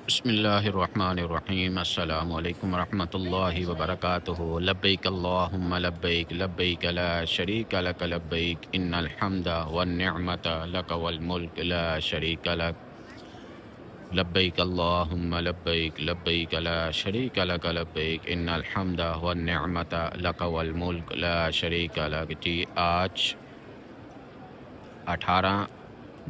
بسم اللہ الرحمن الرحیم السلام علیکم ورحمۃ اللہ وبرکاتہ لبیک اللہم لبیک لبیک لا شریک لک لبیک ان الحمد والنعمت لک والملک لا شریک لک لبیک اللہم لبیک لبیک لا شریک لک لبیک ان الحمد والنعمت لک والملک لا شریک لک۔ جی آج 18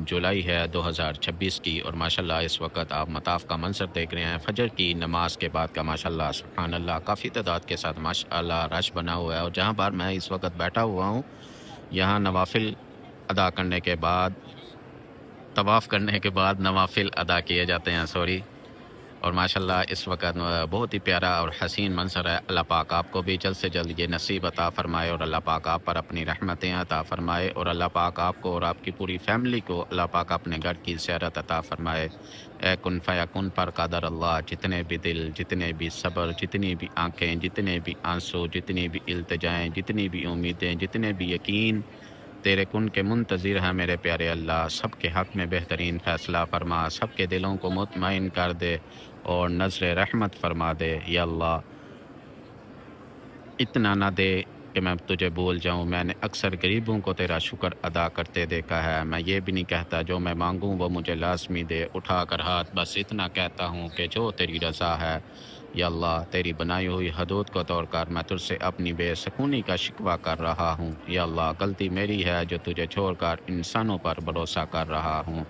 جولائی ہے 2026 کی، اور ماشاءاللہ اس وقت آپ مطاف کا منظر دیکھ رہے ہیں فجر کی نماز کے بعد کا۔ ماشاءاللہ سبحان اللہ کافی تعداد کے ساتھ ماشاءاللہ رش بنا ہوا ہے، اور جہاں پر میں اس وقت بیٹھا ہوا ہوں یہاں نوافل ادا کرنے کے بعد، طواف کرنے کے بعد نوافل ادا کیے جاتے ہیں اور ماشاءاللہ اس وقت بہت ہی پیارا اور حسین منظر ہے۔ اللہ پاک آپ کو بھی جلد سے جلد یہ نصیب عطا فرمائے، اور اللہ پاک آپ پر اپنی رحمتیں عطا فرمائے، اور اللہ پاک آپ کو اور آپ کی پوری فیملی کو اللہ پاک اپنے گھر کی زیارت عطا فرمائے۔ اے کن فیکن پر قدر اللہ، جتنے بھی دل، جتنے بھی صبر، جتنی بھی آنکھیں، جتنے بھی آنسو، جتنی بھی التجائیں، جتنی بھی امیدیں، جتنے بھی یقین تیرے کن کے منتظر ہیں میرے پیارے اللہ، سب کے حق میں بہترین فیصلہ فرما، سب کے دلوں کو مطمئن کر دے اور نظر رحمت فرما دے۔ یا اللہ اتنا نہ دے کہ میں تجھے بھول جاؤں، میں نے اکثر غریبوں کو تیرا شکر ادا کرتے دیکھا ہے، میں یہ بھی نہیں کہتا جو میں مانگوں وہ مجھے لازمی دے، اٹھا کر ہاتھ بس اتنا کہتا ہوں کہ جو تیری رضا ہے۔ یا اللہ تیری بنائی ہوئی حدود کو توڑ کر میں تجھ سے اپنی بے سکونی کا شکوہ کر رہا ہوں۔ یا اللہ غلطی میری ہے جو تجھے چھوڑ کر انسانوں پر بھروسہ کر رہا ہوں۔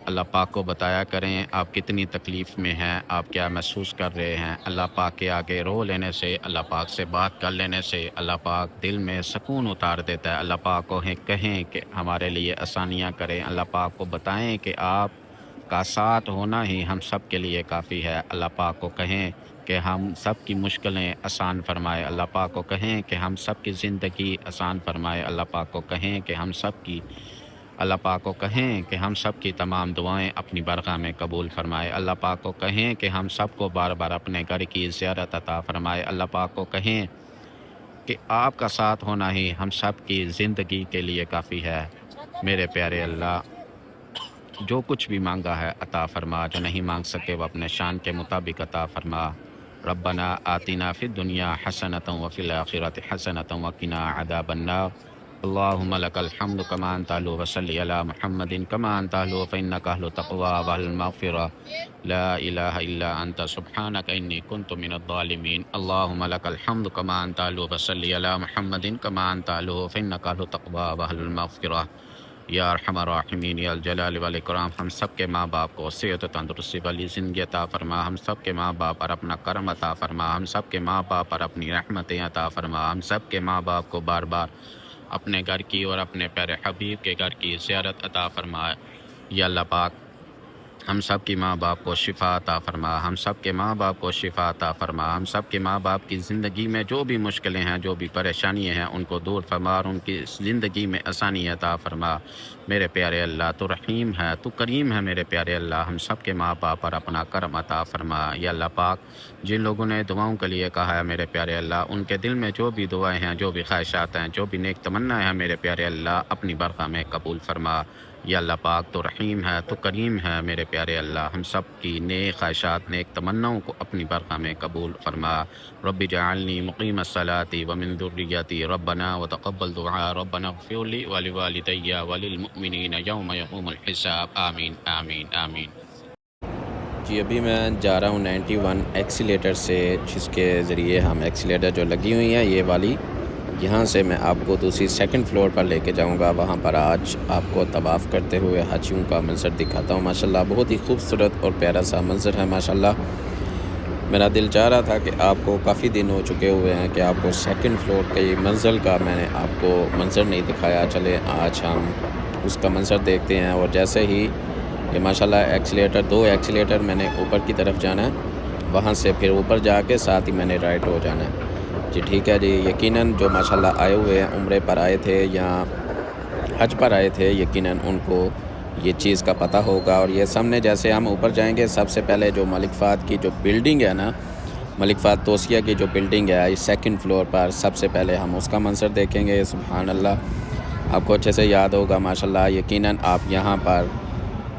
اللہ پاک کو بتایا کریں آپ کتنی تکلیف میں ہیں، آپ کیا محسوس کر رہے ہیں۔ اللہ پاک کے آگے رو لینے سے، اللہ پاک سے بات کر لینے سے اللہ پاک دل میں سکون اتار دیتا ہے۔ اللہ پاک کو کہیں کہ ہمارے لیے آسانیاں کریں، اللہ پاک کو بتائیں کہ آپ کا ساتھ ہونا ہی ہم سب کے لیے کافی ہے۔ اللہ پاک کو کہیں کہ ہم سب کی مشکلیں آسان فرمائے، اللہ پاک کو کہیں کہ ہم سب کی زندگی آسان فرمائے، اللہ پاک کو کہیں کہ ہم سب کی اللہ پاک کو کہیں کہ ہم سب کی تمام دعائیں اپنی برگاہ میں قبول فرمائے۔ اللہ پاک کو کہیں کہ ہم سب کو بار بار اپنے گھر کی زیارت عطا فرمائے۔ اللہ پاک کو کہیں کہ آپ کا ساتھ ہونا ہی ہم سب کی زندگی کے لیے کافی ہے۔ میرے پیارے اللہ جو کچھ بھی مانگا ہے عطا فرما، جو نہیں مانگ سکے وہ اپنے شان کے مطابق عطا فرما۔ ربنا آتنا فی الدنیا حسنۃ وفی الآخرۃ حسنۃ وقنا عذاب النار۔ اللہم لک الحمد کما انت اہل وصلی علی محمد کما انت اہل فانک اہل تقوی واہل مغفرہ لا الہ الا انت سبحانک انی کنت من الظالمین۔ اللہم لک الحمد کما انت اہل وصلی علی محمد کما انت اہل فانک اہل تقوی واہل مغفرہ یا ارحم الراحمین یا الجلال والاکرام۔ ہم سب کے ماں باپ کو صحت و تندرستی والی زندگی عطا فرما، ہم سب کے ماں باپ پر اپنا کرم عطا فرما، ہم سب کے ماں باپ پر اپنی رحمتیں عطا فرما، ہم سب کے ماں باپ کو بار بار اپنے گھر کی اور اپنے پیارے حبیب کے گھر کی زیارت عطا فرما۔ یا اللہ پاک ہم سب کی ماں باپ کو شفا عطا فرما، ہم سب کے ماں باپ کو شفا عطا فرما، ہم سب کے ماں باپ کی زندگی میں جو بھی مشکلیں ہیں، جو بھی پریشانیاں ہیں ان کو دور فرما، اور ان کی زندگی میں آسانی عطا فرما۔ میرے پیارے اللہ تو رحیم ہے، تو کریم ہے میرے پیارے اللہ، ہم سب کے ماں باپ پر اپنا کرم عطا فرما۔ یا اللہ پاک جن لوگوں نے دعاؤں کے لیے کہا ہے میرے پیارے اللہ، ان کے دل میں جو بھی دعائیں ہیں، جو بھی خواہشات ہیں، جو بھی نیک تمنا ہیں میرے پیارے اللہ اپنی برخہ میں قبول فرما۔ یا اللہ پاک تو رحیم ہے، تو کریم ہے میرے پیارے اللہ، ہم سب کی نیک خواہشات، نیک تمناؤں کو اپنی برخہ میں قبول فرما۔ رب جعلنی مقیم الصلاۃ ومن ذریتی ربنا وتقبل دعاء ربنا اغفر لی ولوالدی وللمؤمنین یوم یقوم الحساب آمین آمین آمین۔ جی ابھی میں جا رہا ہوں 91 ایکسیلیٹر سے، جس کے ذریعے ہم ایکسیلیٹر جو لگی ہوئی ہیں یہ والی، یہاں سے میں آپ کو دوسری سیکنڈ فلور پر لے کے جاؤں گا۔ وہاں پر آج آپ کو طواف کرتے ہوئے حاجیوں کا منظر دکھاتا ہوں۔ ماشاءاللہ بہت ہی خوبصورت اور پیارا سا منظر ہے ماشاءاللہ۔ میرا دل چاہ رہا تھا کہ آپ کو کافی دن ہو چکے ہوئے ہیں کہ آپ کو سیکنڈ فلور کی منزل کا میں نے آپ کو منظر نہیں دکھایا۔ چلے آج ہم اس کا منظر دیکھتے ہیں۔ اور جیسے ہی یہ ماشاءاللہ ایکسیلیٹر، 2 ایکسیلیٹر میں نے اوپر کی طرف جانا ہے، وہاں سے پھر اوپر جا کے ساتھ ہی میں نے رائٹ ہو جانا ہے۔ جی ٹھیک ہے جی، یقیناً جو ماشاءاللہ آئے ہوئے ہیں، عمرے پر آئے تھے یا حج پر آئے تھے، یقیناً ان کو یہ چیز کا پتہ ہوگا۔ اور یہ سامنے جیسے ہم اوپر جائیں گے، سب سے پہلے جو ملک فہد کی جو بلڈنگ ہے نا، ملک فہد توسیہ کی جو بلڈنگ ہے اس سیکنڈ فلور پر، سب سے پہلے ہم اس کا منظر دیکھیں گے۔ سبحان اللہ، آپ کو اچھے سے یاد ہوگا ماشاءاللہ، یقیناً آپ یہاں پر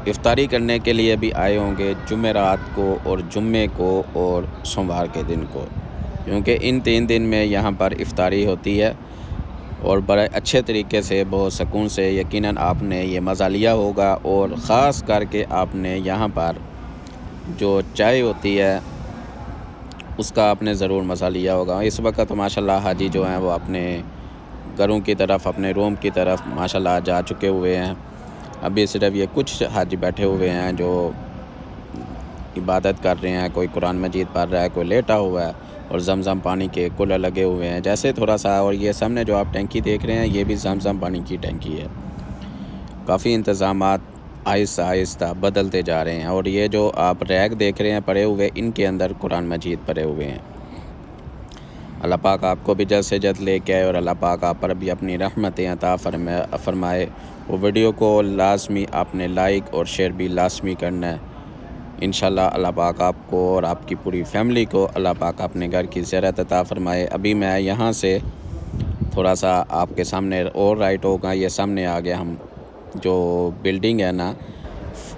इफ्तारी करने के लिए भी आए होंगे जुमेरात को और जुम्मे को और सोमवार के दिन को, क्योंकि इन 3 दिन में यहाँ पर इफ्तारी होती है और बड़े अच्छे तरीके से बहुत सुकून से यकीनन आपने ये मज़ा लिया होगा। और ख़ास करके आपने यहाँ पर जो चाय होती है उसका आपने ज़रूर मज़ा लिया होगा। इस वक्त माशाल्लाह हाजी जो हैं वो अपने घरों की तरफ, अपने रूम की तरफ माशाल्लाह जा चुके हुए हैं। अभी सिर्फ ये कुछ हाजी बैठे हुए हैं जो इबादत कर रहे हैं, कोई कुरान मजीद पढ़ रहा है, कोई लेटा हुआ है और ज़मज़म पानी के कूलर लगे हुए हैं जैसे थोड़ा सा। और ये सामने जो आप टंकी देख रहे हैं ये भी ज़मज़म पानी की टंकी है। काफ़ी इंतज़ामात आहिस्ता आहिस्ता बदलते जा रहे हैं। और ये जो आप रैक देख रहे हैं पड़े हुए, इनके अंदर कुरान मजीद पड़े हुए हैं। अल्लाह पाक आपको भी जल्द से जल्द लेके आए और अल्लाह पाक आप पर भी अपनी रहमतें अता फरमाए। वो वीडियो को लाजमी आपने लाइक और शेयर भी लाजमी करना है। इंशाल्लाह अल्लाह पाक आपको और आपकी पूरी फैमिली को अल्लाह पाक अपने घर की ज़ियारत अता फरमाए। अभी मैं यहाँ से थोड़ा सा आपके सामने और राइट होगा, ये सामने आ गया, हम जो बिल्डिंग है ना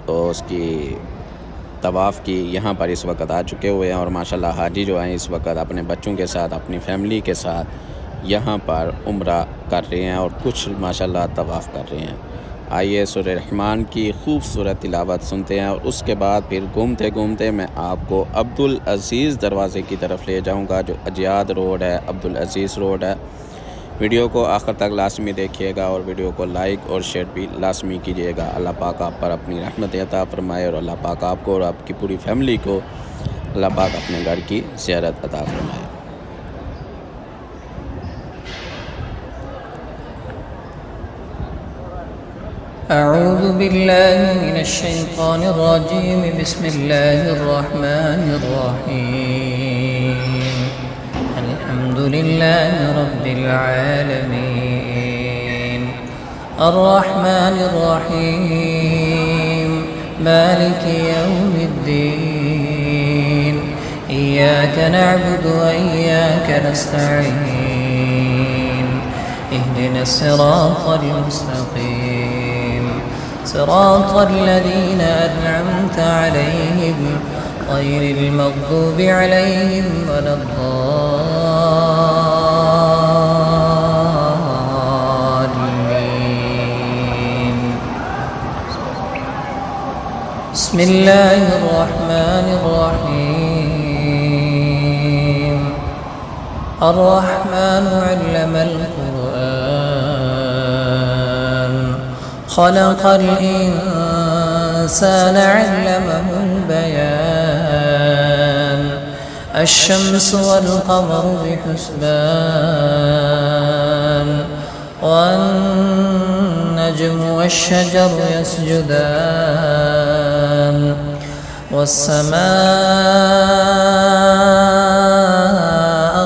तो उसकी तवाफ़ की यहाँ पर इस वक्त आ चुके हुए हैं। और माशाल्लाह हाजी जो हैं इस वक्त अपने बच्चों के साथ, अपनी फैमिली के साथ यहाँ पर उम्रा कर रहे हैं और कुछ माशाल्लाह तवाफ़ कर रहे हैं। आइए सूरह रहमान की खूबसूरत तिलावत सुनते हैं और उसके बाद फिर घूमते घूमते मैं आपको अब्दुल अज़ीज़ दरवाज़े की तरफ ले जाऊँगा, जो अजियाद रोड है, अब्दुल अज़ीज़ रोड है। वीडियो को आखिर तक लाजमी देखिएगा और वीडियो को लाइक और शेयर भी लाजमी कीजिएगा। अल्लाह पाक आप पर अपनी रहमत अता फरमाए और अल्लाह पाक आपको और आपकी पूरी फैमिली को अल्लाह पाक अपने घर की ज़ियारत अता फरमाए। अऊज़ु बिल्लाहि मिनश शैतानिर रजीम, बिस्मिल्लाहिर रहमानिर रहीम। अल्हम्दुलिल्लाहि रब्बिल आलमीन, अर्रहमानिर रहीम, मालिकि यौमिद्दीन, इय्याका नअबुदु व इय्याका नस्तईन, इहदिनस सिरातल मुस्तक़ीम, सिरातल लज़ीना अनअमता अलैहिम गैरिल मग़्दूबि अलैहिम वलद्दाल्लीन। बिस्मिल्लाहिर रहमानिर रहीम। अर्रहमानु अल्लमल क़ुरआन, खलक़ल इंसान अल्लमहुल बयान, अश्शम्सु वल क़मरु बिहुस्बान, वन्नज्मु वश्शजरु यस्जुदान, वस्समाअ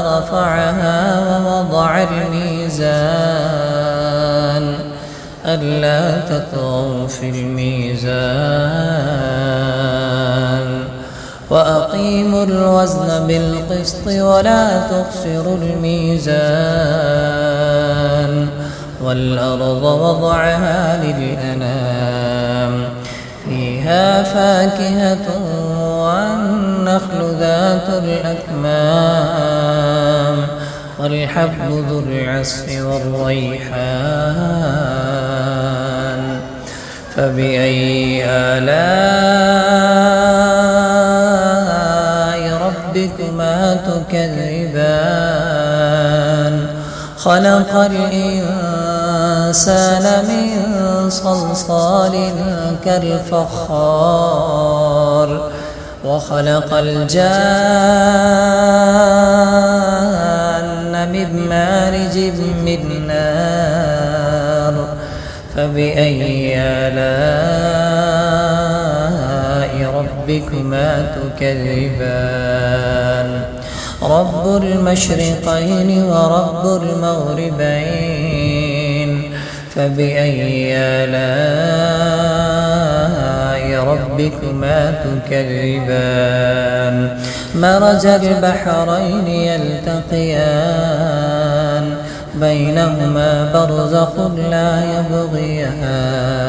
रफ़अहा ववضعल मीज़ान, अल्ला ततग़ौ फ़िल मीज़ान, वअक़ीमुल वज़न बिलक़िस्ति वला तुख़सिरुल मीज़ान, वल्अर्ज़ वضعहा लिलअनाम, फ़ीहा फ़ाकिहतुन वन्नख़्लु ذातुल अक्माम, والحب ذو العصف والريحان، فبأي آلاء ربكما تكذبان؟ خلق الإنسان من صلصال كالفخار، وخلق الجان من مارج من نار، فبأي آلاء ربكما تكذبان؟ رب المشرقين ورب المغربين، فبأي آلاء ربكما تكذبان؟ مرج البحرين يلتقيان، بينهما برزخ لا يبغيان،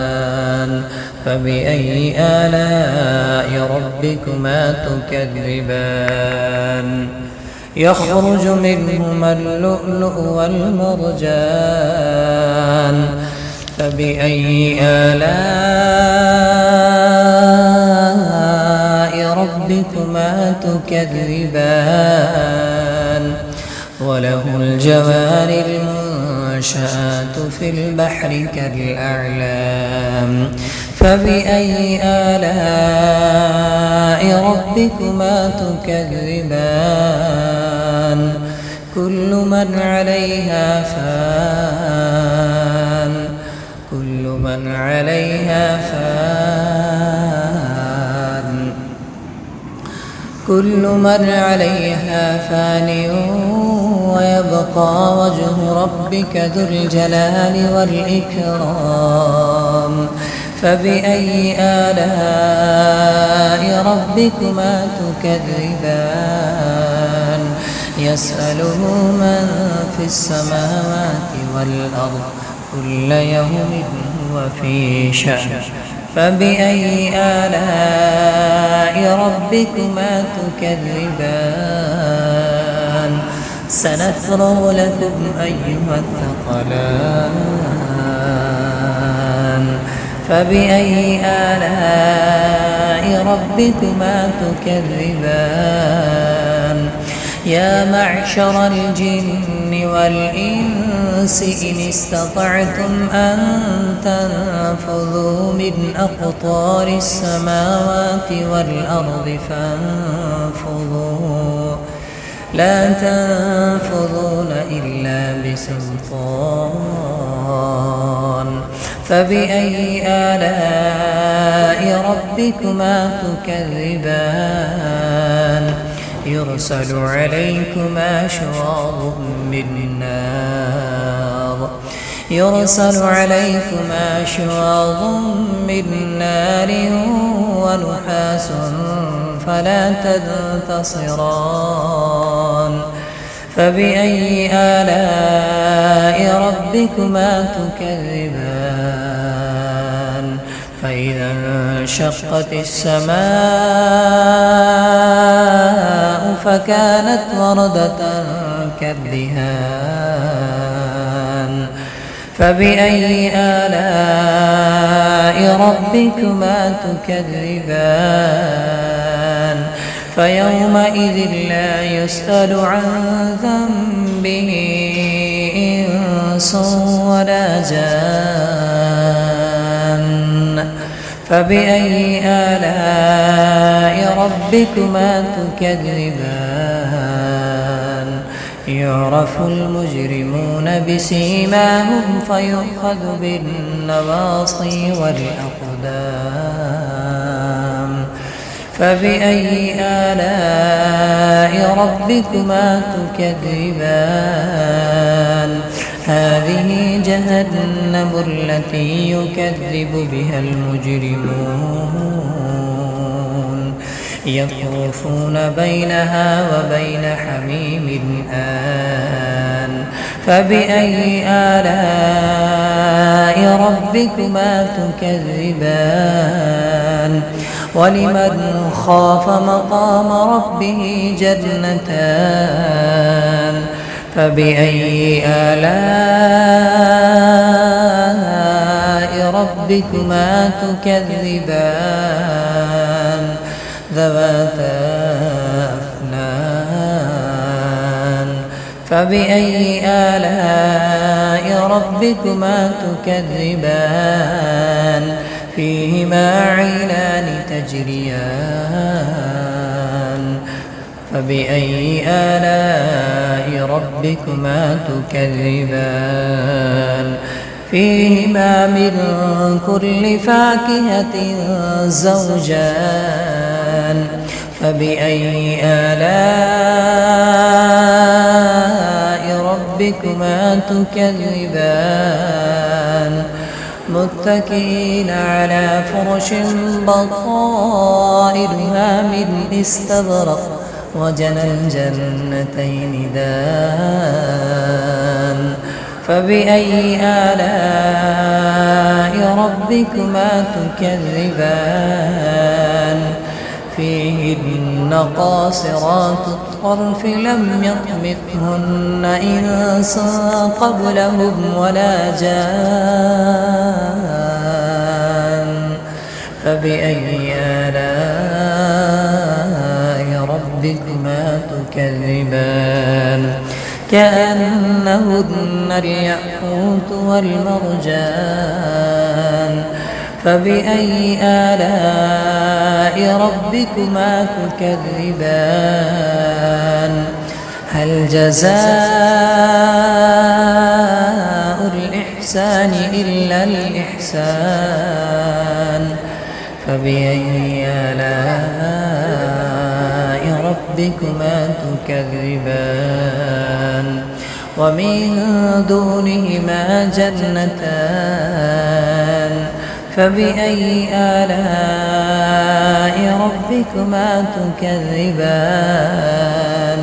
فبأي آلاء ربكما تكذبان يخرج منهما اللؤلؤ والمرجان فبأي آلاء ربكما تكذبان وله الجوار المنشآت في البحر كالأعلام فبأي آلاء ربكما تكذبان كل من عليها فان كل من عليها فان كل من عليها فان ويبقى وجه ربك ذو الجلال والإكرام فبأي آلاء ربكما تكذبان يسأله من في السماوات والأرض كل يوم هو في شأن فبأي آلاء ربكما تكذبان سنفرغ لكم أيها الثقلان فبأي آلاء ربكما تكذبان يا معشر الجن والإنس إن استطعتم أن تنفذوا من أقطار السماوات والأرض فانفذوا لا تنفذون إلا بسلطان فبأي آلاء ربكما تكذبان يرسل عليكما شواظ من نار يرسل عليكما شواظ من نار ونحاس فلا تنتصران فبأي آلاء ربكما تكذبان فإذا انشقت السماء فكانت وردة كالدهان فبأي آلاء ربكما تكذبان فيومئذ لا يسأل عن ذنبه إنس ولا جان فبأي آلاء ربكما تكذبان يعرف المجرمون بسيماهم فيؤخذ بالنواصي والأقدام فبأي آلاء ربكما تكذبان هذه جهنم التي يكذب بها المجرمون يطوفون بينها وبين حميم آن فبأي آلاء ربكما تكذبان ولمن خاف مقام ربه جنتان فبأي آلاء ربكما تكذبان ذواتا أفنان فبأي آلاء ربكما تكذبان فيهما عينان تجريان فبأي آلاء ربكما تكذبان فيهما من كل فاكهة زوجان فبأي آلاء ربكما تكذبان متكئين على فرش بطائرها من استبرق وجنى الجنتين دان فبأي آلاء ربكما تكذبان فيهن قاصرات الطرف لم يطمثهن إنس قبلهم ولا جان فبأي آلاء ربكما تكذبان كأنهن الياقوت والمرجان فبأي آلاء ربكما تكذبان هل جزاء الإحسان إلا الإحسان فبأي آلاء ربكما تكذبان ومن دونهما جنتان فبأي آلاء ربكما تكذبان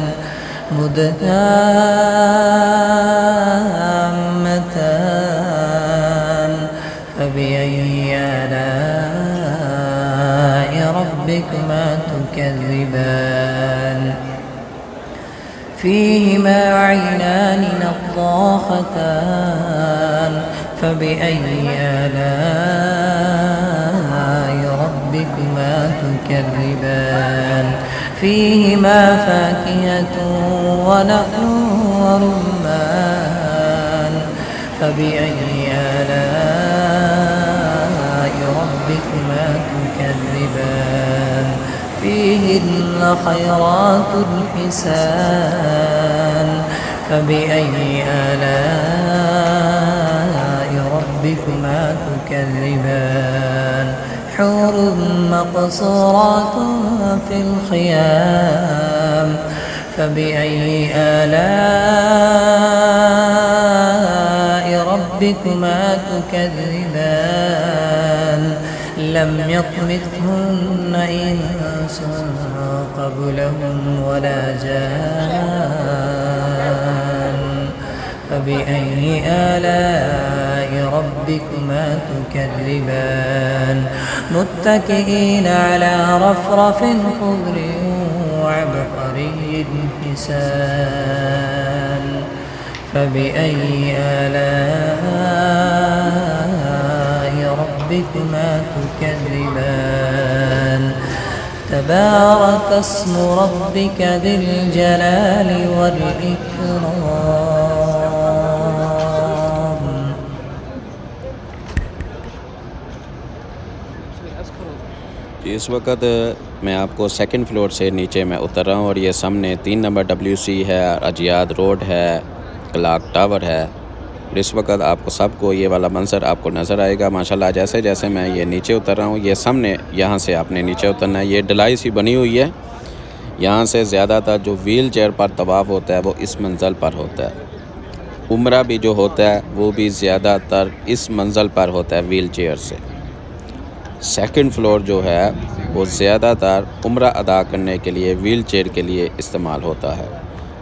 مدهامتان فبأي آلاء ربكما تكذبان فيهما عينان نضاختان فبأي آلاء ربكما تكذبان فيهما فاكهة ونخل ورمان فبأي آلاء ربكما تكذبان فيهن خيرات حسان فبأي آلاء ربكما تكذبان حور مقصورات في الخيام فبأي آلاء ربكما تكذبان لم يطمثهن إنس قبلهم ولا جان فبأي آلاء ربكما تكذبان متكئين على رفرف خضر وعبقري حسان فبأي آلاء ربكما تكذبان تبارك اسم ربك ذي الجلال والإكرام इस वक्त मैं आपको सेकंड फ्लोर से नीचे मैं उतर रहा हूँ और ये सामने 3 नंबर WC है, अजियाद रोड है, क्लॉक टावर है। और इस वक्त आपको सबको ये वाला मंजर आपको नज़र आएगा माशाल्लाह। जैसे जैसे मैं ये नीचे उतर रहा हूँ, ये सामने यहाँ से आपने नीचे उतरना है। ये ढलाई सी बनी हुई है। यहाँ से ज़्यादातर जो व्हील चेयर पर तवाफ़ होता है वो इस मंजिल पर होता है। उम्रा भी जो होता है वो भी ज़्यादातर इस मंजिल पर होता है व्हील चेयर से। सेकंड फ्लोर जो है वो ज़्यादातर उम्रा अदा करने के लिए व्हील चेयर के लिए इस्तेमाल होता है।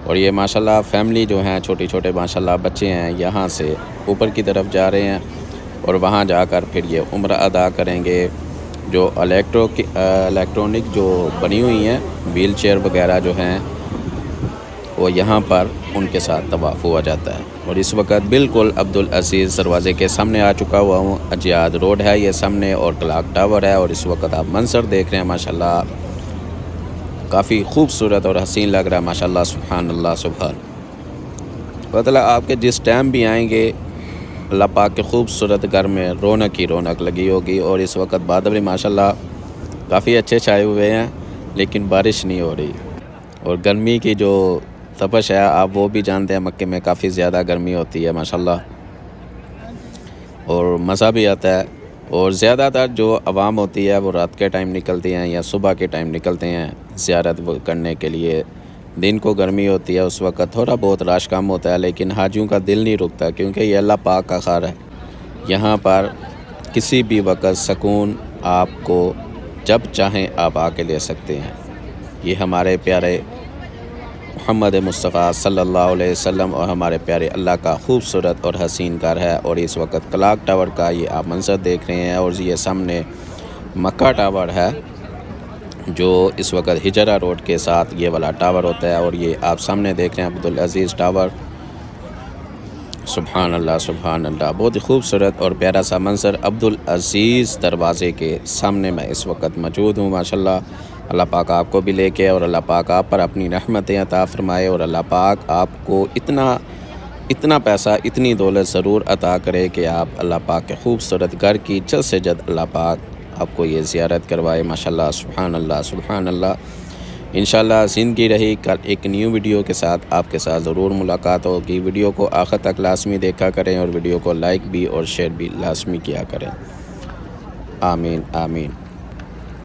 और ये माशाल्लाह फैमिली जो हैं, छोटे छोटे माशाल्लाह बच्चे हैं, यहाँ से ऊपर की तरफ जा रहे हैं और वहाँ जाकर फिर ये उम्रा अदा करेंगे। जो इलेक्ट्रॉनिक जो बनी हुई हैं व्हील चेयर वगैरह जो हैं वो यहाँ पर उनके साथ तवाफ़ हुआ जाता है। और इस वक्त बिल्कुल अब्दुल अज़ीज़ दरवाज़े के सामने आ चुका हुआ हूँ। अजियाद रोड है ये सामने और क्लॉक टावर है। और इस वक्त आप मंजर देख रहे हैं माशाल्लाह, काफ़ी खूबसूरत और हसीन लग रहा है माशाल्लाह। सुभान अल्लाह सुभान। मतलब आपके जिस टाइम भी आएंगे अल्लाह पाक के खूबसूरत घर में रौनक ही रौनक लगी होगी। और इस वक्त बादल भी माशाल्लाह काफ़ी अच्छे छाए हुए हैं, लेकिन बारिश नहीं हो रही। और गर्मी की जो तपश है आप वो भी जानते हैं, मक्के में काफ़ी ज़्यादा गर्मी होती है माशाल्लाह, और मज़ा भी आता है। और ज़्यादातर जो आवाम होती है वो रात के टाइम निकलती हैं या सुबह के टाइम निकलते हैं ज़ियारत करने के लिए। दिन को गर्मी होती है, उस वक्त थोड़ा बहुत रश कम होता है, लेकिन हाजियों का दिल नहीं रुकता, क्योंकि ये अल्लाह पाक का घर है। यहाँ पर किसी भी वक्त सुकून आपको जब चाहें आप आके ले सकते हैं। ये हमारे प्यारे محمد مصطفیٰ صلی اللہ علیہ وسلم اور ہمارے پیارے اللہ کا خوبصورت اور حسین گھر ہے۔ اور اس وقت کلاک ٹاور کا یہ آپ منظر دیکھ رہے ہیں، اور یہ سامنے مکہ ٹاور ہے جو اس وقت ہجرہ روڈ کے ساتھ یہ والا ٹاور ہوتا ہے، اور یہ آپ سامنے دیکھ رہے ہیں عبدالعزیز ٹاور۔ سبحان اللہ سبحان اللہ، بہت ہی خوبصورت اور پیارا سا منظر عبدالعزیز دروازے کے سامنے میں اس وقت موجود ہوں۔ ماشاءاللہ اللہ پاک آپ کو بھی لے کے، اور اللہ پاک آپ پر اپنی رحمتیں عطا فرمائے، اور اللہ پاک آپ کو اتنا پیسہ اتنی دولت ضرور عطا کرے کہ آپ اللہ پاک کے خوبصورت گھر کی جلد سے جلد اللہ پاک آپ کو یہ زیارت کروائے۔ ماشاءاللہ سبحان اللہ سبحان اللہ۔ انشاءاللہ زندگی رہی، کل ایک نیو ویڈیو کے ساتھ آپ کے ساتھ ضرور ملاقات ہوگی۔ ویڈیو کو آخر تک لازمی دیکھا کریں، اور ویڈیو کو لائک بھی اور شیئر بھی لازمی کیا کریں۔ آمین آمین۔